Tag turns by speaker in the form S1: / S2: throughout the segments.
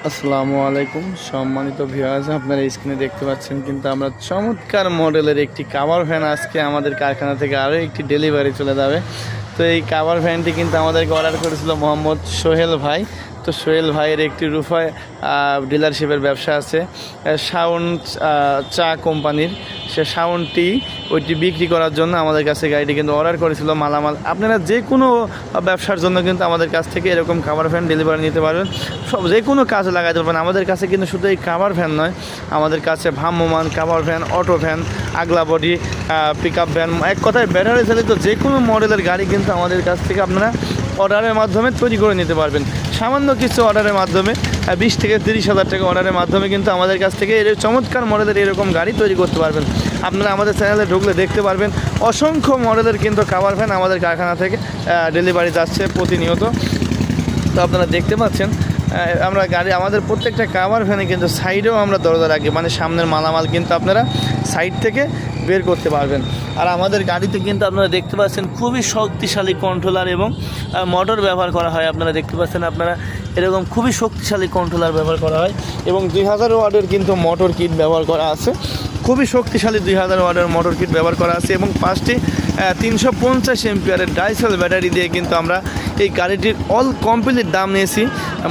S1: আসসালামু আলাইকুম সম্মানিত ভিউয়ার্স, আপনারা স্ক্রিনে দেখতে পাচ্ছেন কিন্তু আমরা চমৎকার মডেলের একটি কাভার ভ্যান আজকে আমাদের কারখানা থেকে আরও একটি ডেলিভারি চলে যাবে। তো এই কাভার ভ্যানটি কিন্তু আমাদেরকে অর্ডার করেছিল মোহাম্মদ সোহেল ভাই। তো সোহেল ভাইয়ের একটি রুফায় ডিলারশিপের ব্যবসা আছে, সাউন্ড চা কোম্পানির। সে সাউন্ডটি ওইটি বিক্রি করার জন্য আমাদের কাছে গাড়িটি কিন্তু অর্ডার করেছিল মালামাল। আপনারা যে কোনো ব্যবসার জন্য কিন্তু আমাদের কাছ থেকে এরকম কাভার ভ্যান ডেলিভারি নিতে পারবেন, সব যে কোনো কাজে লাগাতে পারবেন। আমাদের কাছে কিন্তু শুধু এই কাভার ভ্যান নয়, আমাদের কাছে ভ্রাম্যমান কাভার ভ্যান, অটো ভ্যান, আগলা বডি, পিক আপ ভ্যান, এক কথায় ব্যাটারি চালিত যে কোনো মডেলের গাড়ি কিন্তু আমাদের কাছ থেকে আপনারা অর্ডারের মাধ্যমে তৈরি করে নিতে পারবেন। সামান্য কিছু অর্ডারের মাধ্যমে 20 থেকে 30,000 টাকা অর্ডারের মাধ্যমে কিন্তু আমাদের কাছ থেকে এর চমৎকার মডেলের এরকম গাড়ি তৈরি করতে পারবেন। আপনারা আমাদের চ্যানেলে ঢুকলে দেখতে পারবেন অসংখ্য মডেলের কিন্তু কাভার ভ্যান আমাদের কারখানা থেকে ডেলিভারি যাচ্ছে প্রতিনিয়ত। তো আপনারা দেখতে পাচ্ছেন আমরা গাড়ি আমাদের প্রত্যেকটা কাভার ভ্যানে কিন্তু সাইডেও আমরা দরজা রাখি, মানে সামনের মালামাল কিন্তু আপনারা সাইড থেকে বের করতে পারবেন। আর আমাদের গাড়িতে কিন্তু আপনারা দেখতে পাচ্ছেন খুবই শক্তিশালী কন্ট্রোলার এবং মোটর ব্যবহার করা হয়। আপনারা দেখতে পাচ্ছেন আপনারা এরকম খুবই শক্তিশালী কন্ট্রোলার ব্যবহার করা হয় এবং 2000 ওয়াটের কিন্তু মোটর কিট ব্যবহার করা আছে। খুবই শক্তিশালী 2000 ওয়াটের মোটর কিট ব্যবহার করা আছে এবং 5টি 350 এম্পিয়ারের ডাইসেল ব্যাটারি দিয়ে কিন্তু আমরা এই গাড়িটির অল কমপ্লিট দাম নিয়েছি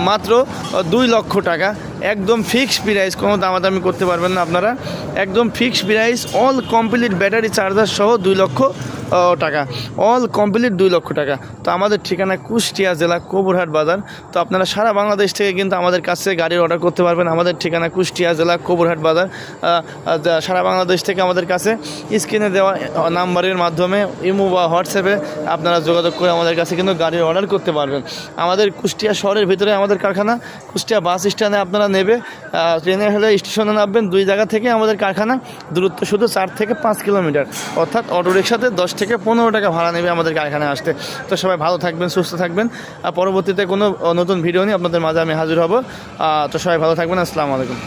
S1: মাত্র 2 লক্ষ টাকা। একদম ফিক্সড প্রাইস, কোনো দামাদামি করতে পারবেন না আপনারা। একদম fixed price, all complete battery charger সহ 2 লক্ষ টাকা, অল কমপ্লিট 2 লক্ষ টাকা। তো আমাদের ঠিকানা কুষ্টিয়া জেলা কবুরহাট বাজার। তো আপনারা সারা বাংলাদেশ থেকে কিন্তু আমাদের কাছে গাড়ির অর্ডার করতে পারবেন। আমাদের ঠিকানা কুষ্টিয়া জেলা কবুরহাট বাজার। সারা বাংলাদেশ থেকে আমাদের কাছে স্ক্রিনে দেওয়া নাম্বারের মাধ্যমে ইমো বা হোয়াটসঅ্যাপে আপনারা যোগাযোগ করে আমাদের কাছে কিন্তু গাড়ির অর্ডার করতে পারবেন। আমাদের কুষ্টিয়া শহরের ভিতরে আমাদের কারখানা। কুষ্টিয়া বাস স্ট্যান্ডে আপনারা নেবে, ট্রেনে হলে স্টেশনে নামবেন। 2 জায়গা থেকে আমাদের কারখানা, দূরত্ব শুধু 4 থেকে 5 কিলোমিটার, অর্থাৎ অটোরিকশাতে 10 থেকে 15 টাকা ভাড়া নেবে আমাদের কারখানায় আসতে। তো সবাই ভালো থাকবেন, সুস্থ থাকবেন। পরবর্তীতে কোনো নতুন ভিডিও নিয়ে আপনাদের মাঝে আমি হাজির হব। তো সবাই ভালো থাকবেন। আসসালামু আলাইকুম।